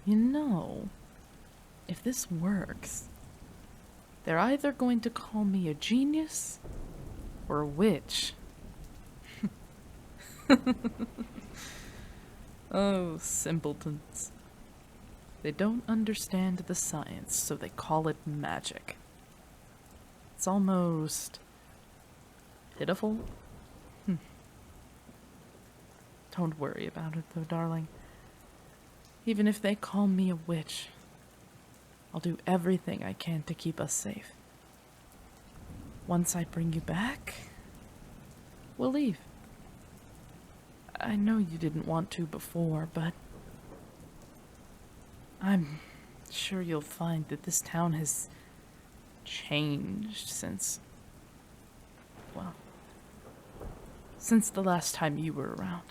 You know, if this works, they're either going to call me a genius or a witch. Oh, simpletons. They don't understand the science, so they call it magic. It's almost pitiful. Don't worry about it, though, darling. Even if they call me a witch, I'll do everything I can to keep us safe. Once I bring you back, we'll leave. I know you didn't want to before, but I'm sure you'll find that this town has changed since the last time you were around.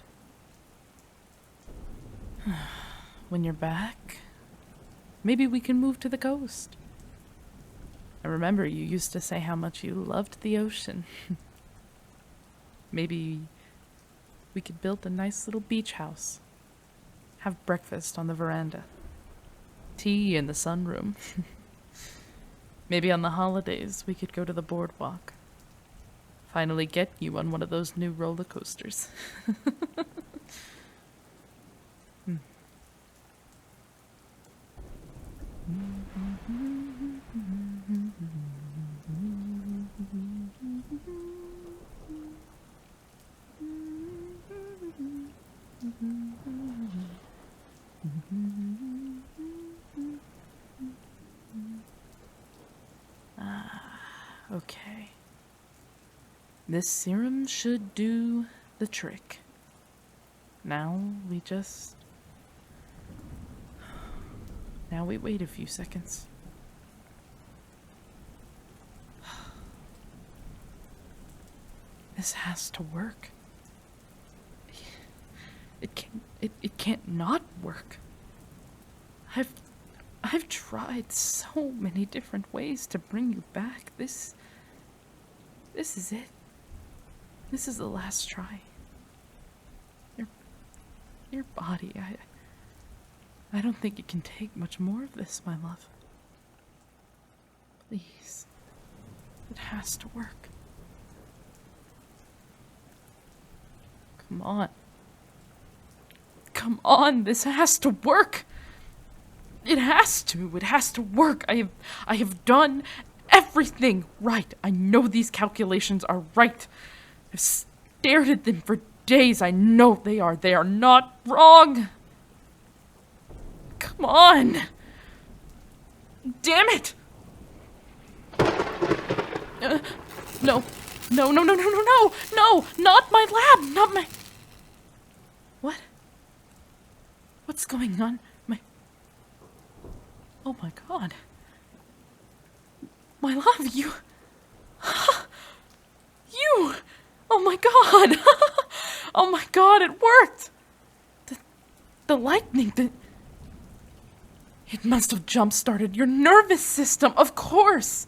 When you're back, maybe we can move to the coast. I remember you used to say how much you loved the ocean. Maybe we could build a nice little beach house. Have breakfast on the veranda. Tea in the sunroom. Maybe on the holidays we could go to the boardwalk. Finally get you on one of those new roller coasters. Okay. This serum should do the trick. Now we wait a few seconds. This has to work. It can't not work. I've tried so many different ways to bring you back. This is it. This is the last try. Your body, I don't think it can take much more of this, my love. Please. It has to work. Come on. Come on, this has to work. It has to work. I have done everything right. I know these calculations are right. I've stared at them for days. I know they are. They are not wrong. Come on. Damn it. No, not my lab, not my... What? What's going on? Oh my god. My love, you... You! Oh my god! Oh my god, it worked! The lightning, It must have jump-started your nervous system, of course!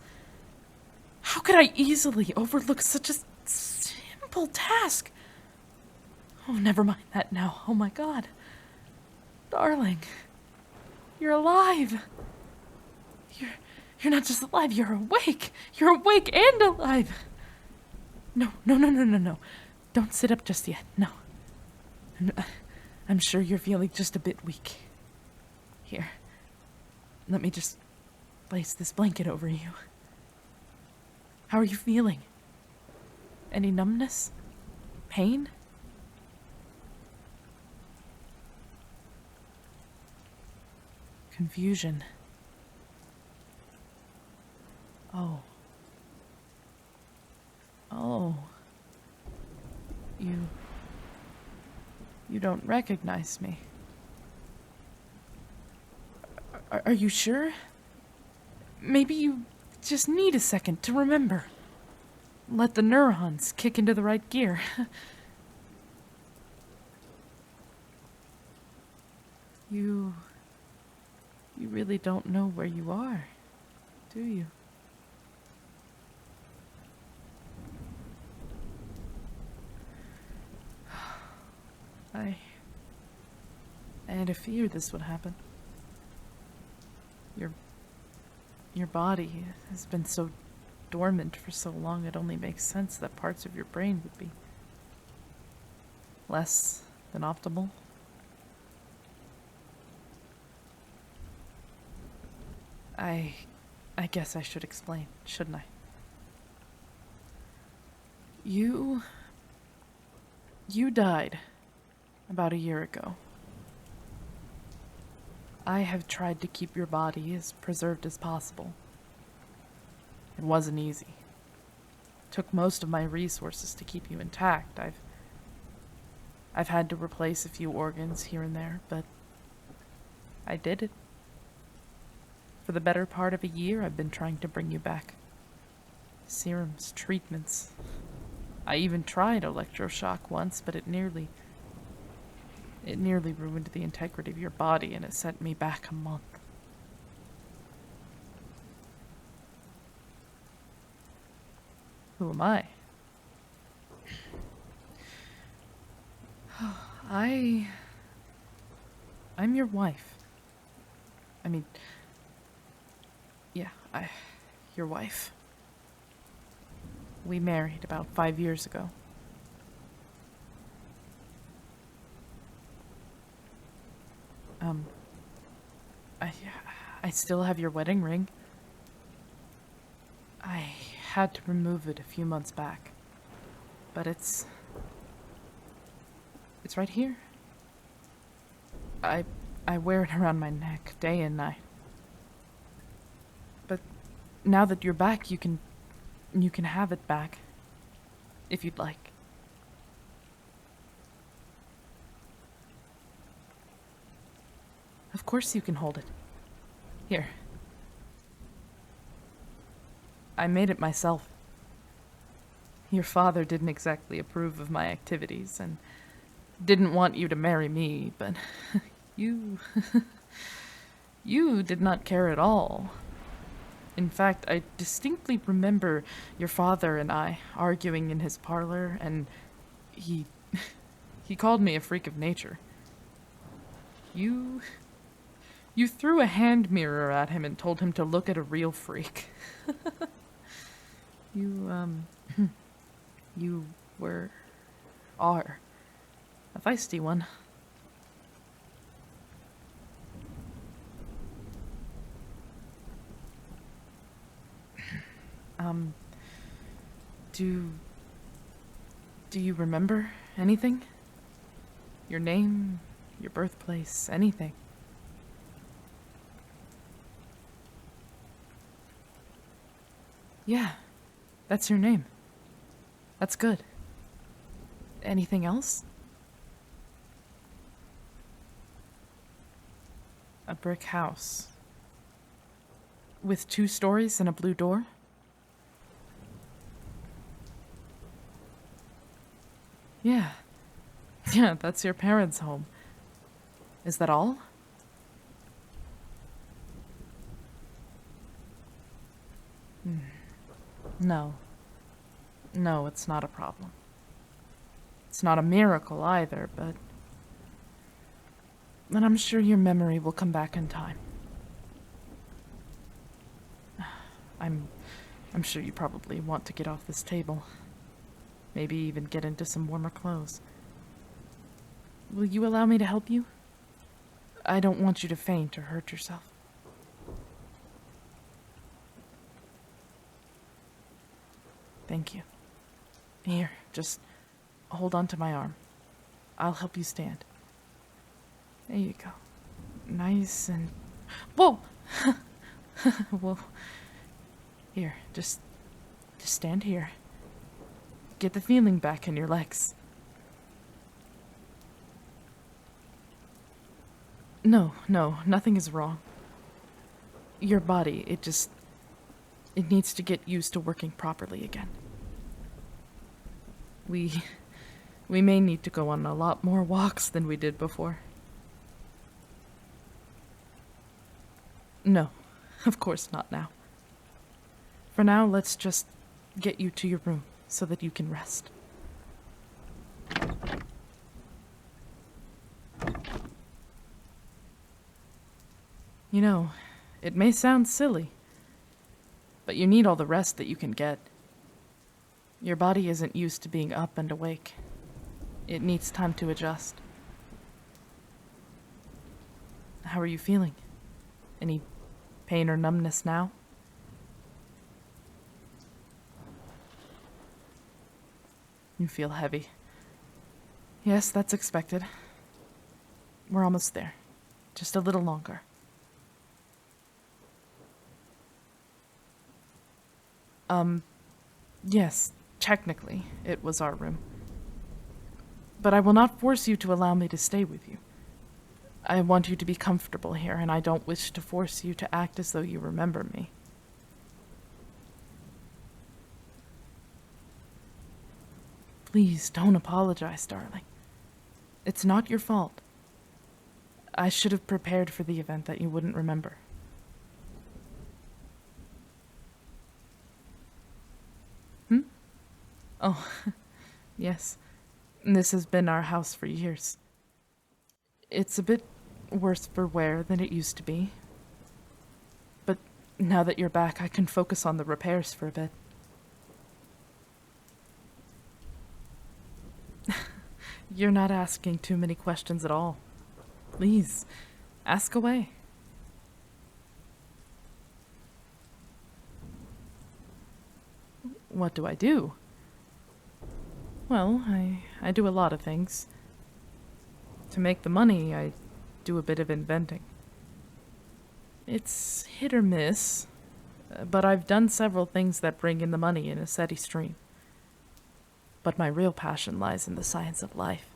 How could I easily overlook such a simple task? Oh, never mind that now. Oh my god. Darling. You're alive. You're not just alive, you're awake. You're awake and alive. No. Don't sit up just yet. No. I'm sure you're feeling just a bit weak. Here. Let me just place this blanket over you. How are you feeling? Any numbness? Pain? Confusion. Oh. You don't recognize me. Are you sure? Maybe you just need a second to remember. Let the neurons kick into the right gear. You really don't know where you are, do you? I had a fear this would happen. Your your body has been so dormant for so long, it only makes sense that parts of your brain would be less than optimal. I guess I should explain, shouldn't I? You died about a year ago. I have tried to keep your body as preserved as possible. It wasn't easy. It took most of my resources to keep you intact. I've had to replace a few organs here and there, but I did it. For the better part of a year, I've been trying to bring you back. Serums, treatments. I even tried electroshock once, but it nearly ruined the integrity of your body, and it sent me back a month. Who am I? I'm your wife. I mean, yeah, your wife. We married about 5 years ago. I still have your wedding ring. I had to remove it a few months back, but it's right here. I wear it around my neck day and night. But now that you're back, you can have it back if you'd like. Of course you can hold it. Here. I made it myself. Your father didn't exactly approve of my activities and didn't want you to marry me, but you did not care at all. In fact, I distinctly remember your father and I arguing in his parlor, and he called me a freak of nature. You threw a hand mirror at him and told him to look at a real freak. You are a feisty one. Do you remember anything? Your name, your birthplace, anything? Yeah, that's your name. That's good. Anything else? A brick house. With 2 stories and a blue door? Yeah. Yeah, that's your parents' home. Is that all? No. No, it's not a problem. It's not a miracle either, but I'm sure your memory will come back in time. I'm sure you probably want to get off this table. Maybe even get into some warmer clothes. Will you allow me to help you? I don't want you to faint or hurt yourself. Thank you. Here, just hold on to my arm. I'll help you stand. There you go. Nice and... Whoa! Whoa. Here, just stand here. Get the feeling back in your legs. No, nothing is wrong. Your body, it needs to get used to working properly again. We may need to go on a lot more walks than we did before. No, of course not now. For now, let's just get you to your room so that you can rest. You know, It may sound silly, but you need all the rest that you can get. Your body isn't used to being up and awake. It needs time to adjust. How are you feeling? Any pain or numbness now? You feel heavy. Yes, that's expected. We're almost there. Just a little longer. Yes, technically, it was our room. But I will not force you to allow me to stay with you. I want you to be comfortable here, and I don't wish to force you to act as though you remember me. Please don't apologize, darling. It's not your fault. I should have prepared for the event that you wouldn't remember. Oh, yes. This has been our house for years. It's a bit worse for wear than it used to be. But now that you're back, I can focus on the repairs for a bit. You're not asking too many questions at all. Please, ask away. What do I do? Well, I do a lot of things. To make the money, I do a bit of inventing. It's hit or miss, but I've done several things that bring in the money in a steady stream. But my real passion lies in the science of life.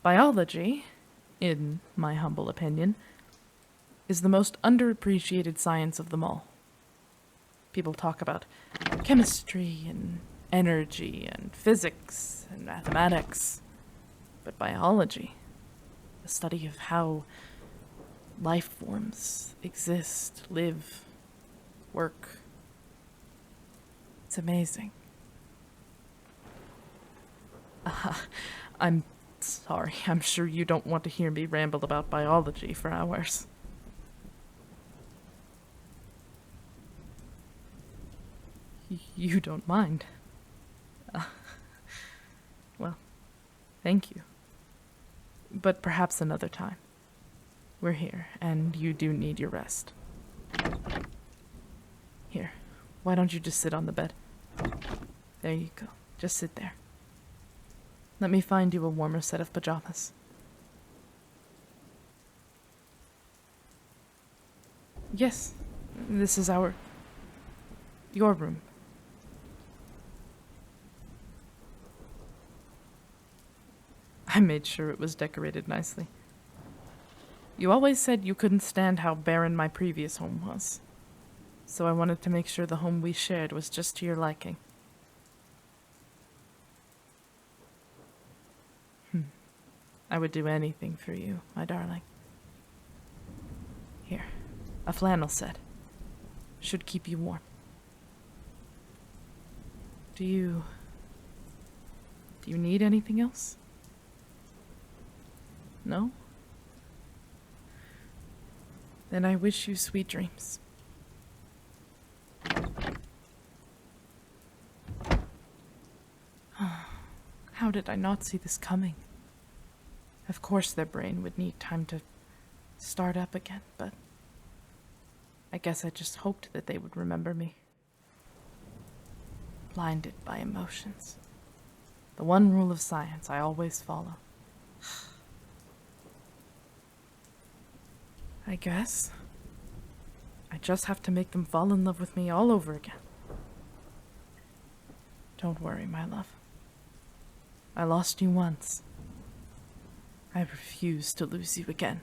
Biology, in my humble opinion, is the most underappreciated science of them all. People talk about chemistry and energy and physics and mathematics, but biology, the study of how life forms exist, live, work, it's amazing. I'm sorry, I'm sure you don't want to hear me ramble about biology for hours. You don't mind. Well, thank you. But perhaps another time. We're here, and you do need your rest. Here, why don't you just sit on the bed? There you go. Just sit there. Let me find you a warmer set of pajamas. Yes, this is your room. I made sure it was decorated nicely. You always said you couldn't stand how barren my previous home was, so I wanted to make sure the home we shared was just to your liking. I would do anything for you, my darling. Here, a flannel set. Should keep you warm. Do you need anything else? No? Then I wish you sweet dreams. How did I not see this coming? Of course their brain would need time to start up again, but I guess I just hoped that they would remember me. Blinded by emotions. The one rule of science I always follow. I guess I just have to make them fall in love with me all over again. Don't worry, my love. I lost you once. I refuse to lose you again.